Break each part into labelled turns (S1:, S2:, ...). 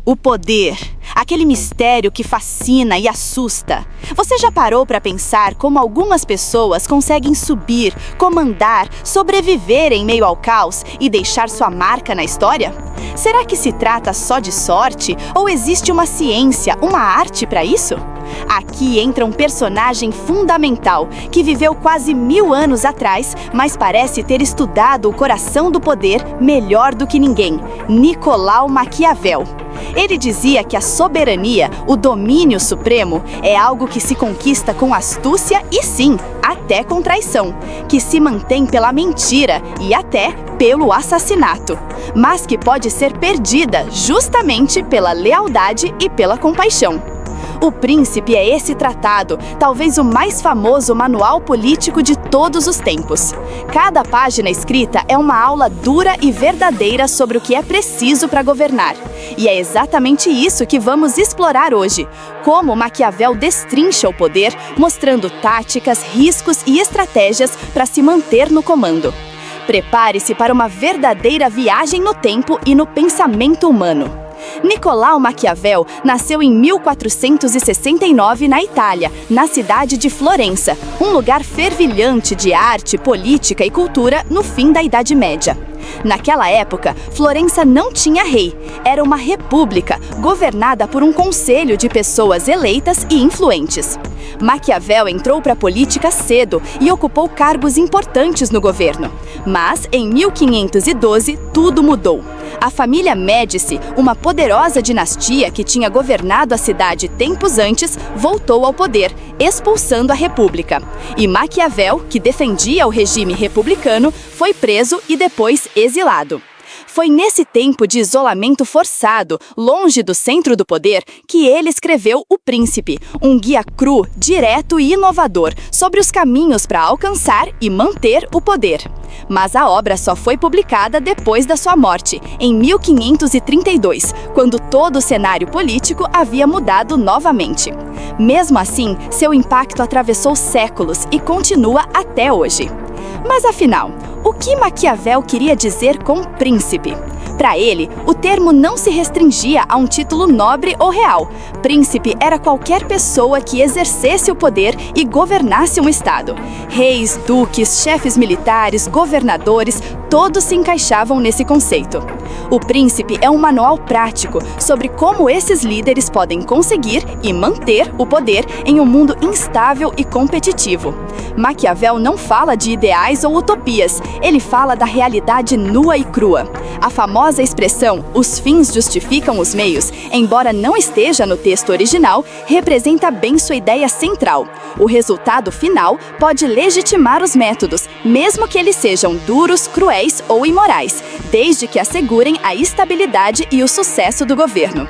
S1: O poder, aquele mistério que fascina e assusta. Você já parou para pensar como algumas pessoas conseguem subir, comandar, sobreviver em meio ao caos e deixar sua marca na história? Será que se trata só de sorte ou existe uma ciência, uma arte para isso? Aqui entra um personagem fundamental que viveu quase 1000 anos atrás, mas parece ter estudado o coração do poder melhor do que ninguém: Nicolau Maquiavel. Ele dizia que a soberania, o domínio supremo, é algo que se conquista com astúcia e, sim, até com traição, que se mantém pela mentira e até pelo assassinato, mas que pode ser perdida justamente pela lealdade e pela compaixão. O Príncipe é esse tratado, talvez o mais famoso manual político de todos os tempos. Cada página escrita é uma aula dura e verdadeira sobre o que é preciso para governar. E é exatamente isso que vamos explorar hoje: como Maquiavel destrincha o poder, mostrando táticas, riscos e estratégias para se manter no comando. Prepare-se para uma verdadeira viagem no tempo e no pensamento humano. Nicolau Maquiavel nasceu em 1469 na Itália, na cidade de Florença, um lugar fervilhante de arte, política e cultura no fim da Idade Média. Naquela época, Florença não tinha rei, era uma república governada por um conselho de pessoas eleitas e influentes. Maquiavel entrou para a política cedo e ocupou cargos importantes no governo. Mas, em 1512, tudo mudou. A família Médici, uma poderosa dinastia que tinha governado a cidade tempos antes, voltou ao poder, expulsando a república. E Maquiavel, que defendia o regime republicano, foi preso e depois exilado. Foi nesse tempo de isolamento forçado, longe do centro do poder, que ele escreveu O Príncipe, um guia cru, direto e inovador sobre os caminhos para alcançar e manter o poder. Mas a obra só foi publicada depois da sua morte, em 1532, quando todo o cenário político havia mudado novamente. Mesmo assim, seu impacto atravessou séculos e continua até hoje. Mas afinal, o que Maquiavel queria dizer com príncipe? Para ele, o termo não se restringia a um título nobre ou real. Príncipe era qualquer pessoa que exercesse o poder e governasse um estado. Reis, duques, chefes militares, governadores, todos se encaixavam nesse conceito. O Príncipe é um manual prático sobre como esses líderes podem conseguir e manter o poder em um mundo instável e competitivo. Maquiavel não fala de ideais ou utopias, ele fala da realidade nua e crua. A famosa expressão "os fins justificam os meios", embora não esteja no texto original, representa bem sua ideia central. O resultado final pode legitimar os métodos, mesmo que eles sejam duros, cruéis ou imorais, desde que assegurem a estabilidade e o sucesso do governo.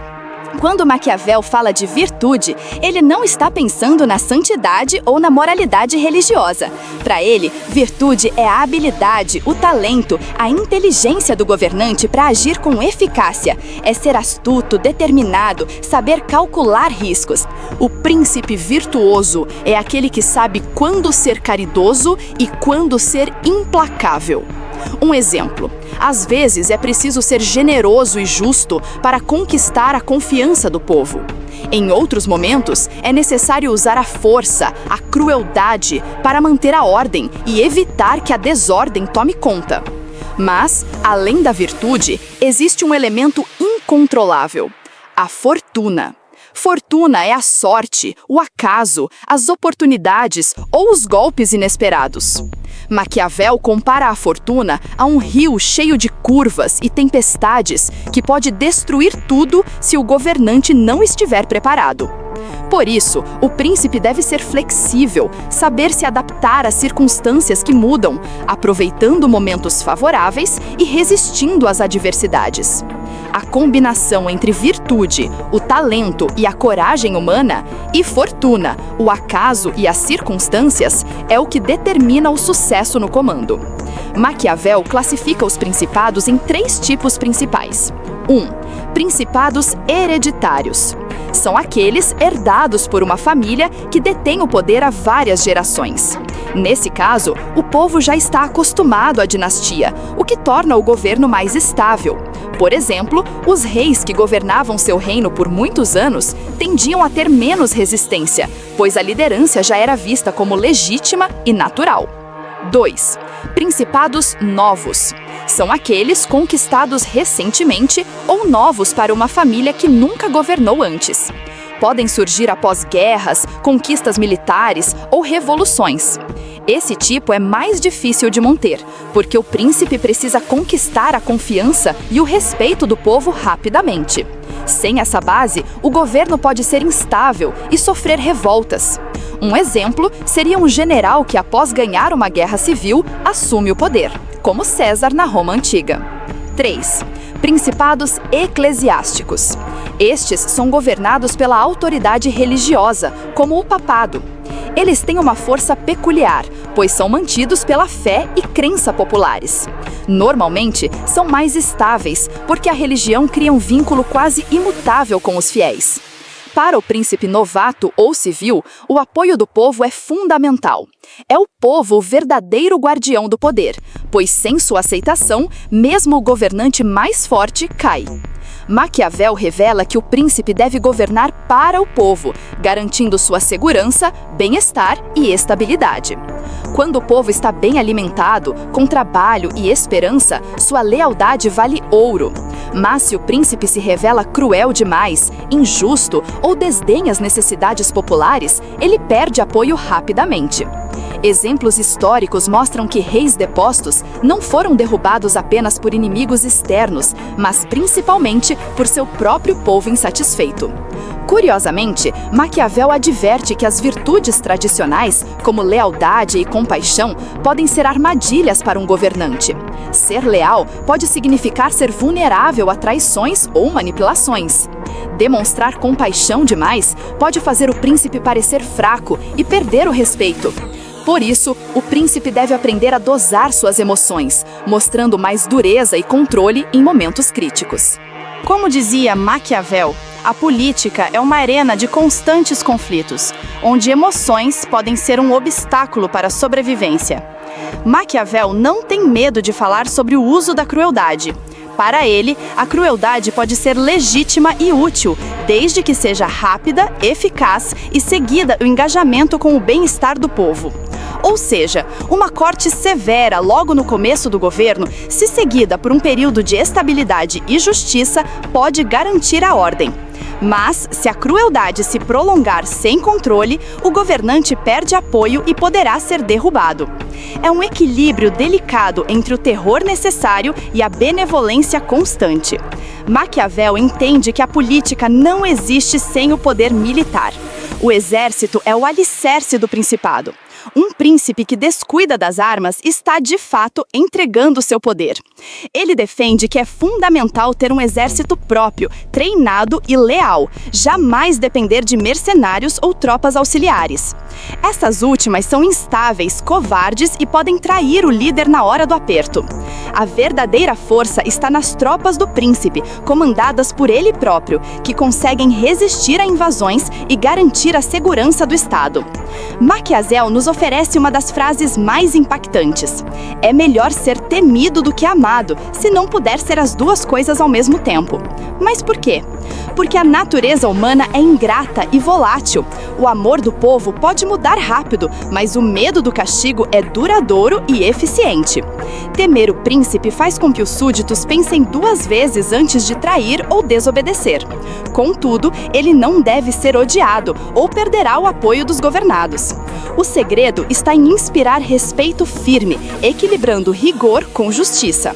S1: Quando Maquiavel fala de virtude, ele não está pensando na santidade ou na moralidade religiosa. Para ele, virtude é a habilidade, o talento, a inteligência do governante para agir com eficácia. É ser astuto, determinado, saber calcular riscos.
S2: O príncipe virtuoso é aquele que sabe quando ser caridoso e quando ser implacável. Um exemplo: às vezes é preciso ser generoso e justo para conquistar a confiança do povo. Em outros momentos, é necessário usar a força, a crueldade para manter a ordem e evitar que a desordem tome conta. Mas, além da virtude, existe um elemento incontrolável: a fortuna. Fortuna é a sorte, o acaso, as oportunidades ou os golpes inesperados. Maquiavel compara a fortuna a um rio cheio de curvas e tempestades que pode destruir tudo se o governante não estiver preparado. Por isso, o príncipe deve ser flexível, saber se adaptar às circunstâncias que mudam, aproveitando momentos favoráveis e resistindo às adversidades. A combinação entre virtude, o talento e a coragem humana, e fortuna, o acaso e as circunstâncias, é o que determina o sucesso no comando. Maquiavel classifica os principados em 3 tipos principais. 1. Principados hereditários. São aqueles herdados por uma família que detém o poder há várias gerações. Nesse caso, o povo já está acostumado à dinastia, o que torna o governo mais estável. Por exemplo, os reis que governavam seu reino por muitos anos tendiam a ter menos resistência, pois a liderança já era vista como legítima e natural. 2. Principados novos. São aqueles conquistados recentemente ou novos para uma família que nunca governou antes. Podem surgir após guerras, conquistas militares ou revoluções. Esse tipo é mais difícil de manter, porque o príncipe precisa conquistar a confiança e o respeito do povo rapidamente. Sem essa base, o governo pode ser instável e sofrer revoltas. Um exemplo seria um general que, após ganhar uma guerra civil, assume o poder, como César na Roma Antiga. 3. Principados eclesiásticos. Estes são governados pela autoridade religiosa, como o papado. Eles têm uma força peculiar, pois são mantidos pela fé e crença populares. Normalmente, são mais estáveis, porque a religião cria um vínculo quase imutável com os fiéis. Para o príncipe novato ou civil, o apoio do povo é fundamental. É o povo o verdadeiro guardião do poder, pois sem sua aceitação, mesmo o governante mais forte cai. Maquiavel revela que o príncipe deve governar para o povo, garantindo sua segurança, bem-estar e estabilidade. Quando o povo está bem alimentado, com trabalho e esperança, sua lealdade vale ouro. Mas se o príncipe se revela cruel demais, injusto ou desdenha as necessidades populares, ele perde apoio rapidamente. Exemplos históricos mostram que reis depostos não foram derrubados apenas por inimigos externos, mas principalmente por seu próprio povo insatisfeito. Curiosamente, Maquiavel adverte que as virtudes tradicionais, como lealdade e compaixão, podem ser armadilhas para um governante. Ser leal pode significar ser vulnerável a traições ou manipulações. Demonstrar compaixão demais pode fazer o príncipe parecer fraco e perder o respeito. Por isso, o príncipe deve aprender a dosar suas emoções, mostrando mais dureza e controle em momentos críticos.
S1: Como dizia Maquiavel, a política é uma arena de constantes conflitos, onde emoções podem ser um obstáculo para a sobrevivência. Maquiavel não tem medo de falar sobre o uso da crueldade. Para ele, a crueldade pode ser legítima e útil, desde que seja rápida, eficaz e seguida o engajamento com o bem-estar do povo. Ou seja, uma corte severa logo no começo do governo, se seguida por um período de estabilidade e justiça, pode garantir a ordem. Mas, se a crueldade se prolongar sem controle, o governante perde apoio e poderá ser derrubado. É um equilíbrio delicado entre o terror necessário e a benevolência constante. Maquiavel entende que a política não existe sem o poder militar. O exército é o alicerce do principado. Um príncipe que descuida das armas está, de fato, entregando seu poder. Ele defende que é fundamental ter um exército próprio, treinado e leal, jamais depender de mercenários ou tropas auxiliares. Essas últimas são instáveis, covardes e podem trair o líder na hora do aperto. A verdadeira força está nas tropas do príncipe, comandadas por ele próprio, que conseguem resistir a invasões e garantir a segurança do Estado. Maquiavel nos oferece uma das frases mais impactantes. É melhor ser temido do que amado, se não puder ser as duas coisas ao mesmo tempo. Mas por quê? Porque a natureza humana é ingrata e volátil. O amor do povo pode mudar rápido, mas o medo do castigo é duradouro e eficiente. Temer o príncipe faz com que os súditos pensem duas vezes antes de trair ou desobedecer. Contudo, ele não deve ser odiado ou perderá o apoio dos governados. O segredo está em inspirar respeito firme, equilibrando rigor com justiça.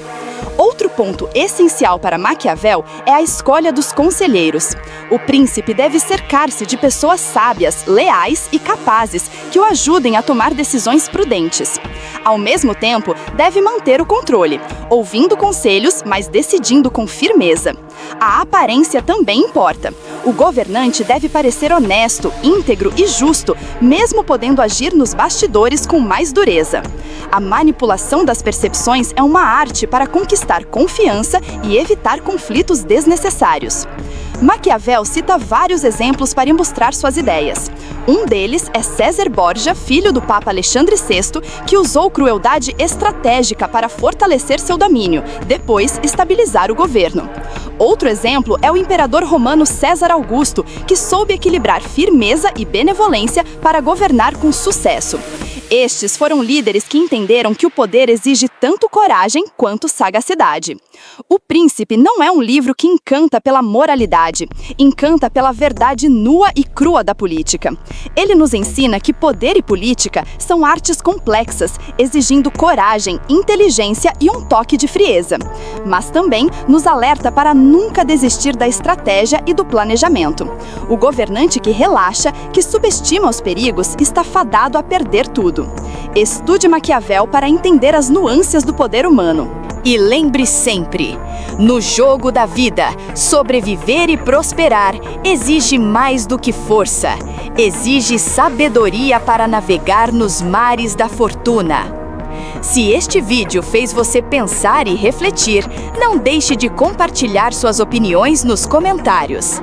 S1: Outro ponto essencial para Maquiavel é a escolha dos conselheiros. O príncipe deve cercar-se de pessoas sábias, leais e capazes que o ajudem a tomar decisões prudentes. Ao mesmo tempo, deve manter o controle, ouvindo conselhos, mas decidindo com firmeza. A aparência também importa. O governante deve parecer honesto, íntegro e justo, mesmo podendo agir nos bastidores com mais dureza. A manipulação das percepções é uma arte para conquistar confiança e evitar conflitos desnecessários. Maquiavel cita vários exemplos para ilustrar suas ideias. Um deles é César Borgia, filho do Papa Alexandre VI, que usou crueldade estratégica para fortalecer seu domínio, depois estabilizar o governo. Outro exemplo é o imperador romano César Augusto, que soube equilibrar firmeza e benevolência para governar com sucesso. Estes foram líderes que entenderam que o poder exige tanto coragem quanto sagacidade. O Príncipe não é um livro que encanta pela moralidade, encanta pela verdade nua e crua da política. Ele nos ensina que poder e política são artes complexas, exigindo coragem, inteligência e um toque de frieza. Mas também nos alerta para nunca desistir da estratégia e do planejamento. O governante que relaxa, que subestima os perigos, está fadado a perder tudo. Estude Maquiavel para entender as nuances do poder humano.
S2: E lembre sempre, no jogo da vida, sobreviver e prosperar exige mais do que força. Exige sabedoria para navegar nos mares da fortuna. Se este vídeo fez você pensar e refletir, não deixe de compartilhar suas opiniões nos comentários.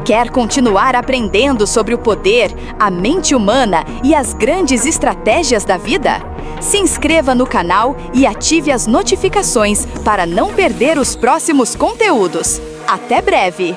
S2: Quer continuar aprendendo sobre o poder, a mente humana e as grandes estratégias da vida? Se inscreva no canal e ative as notificações para não perder os próximos conteúdos. Até breve!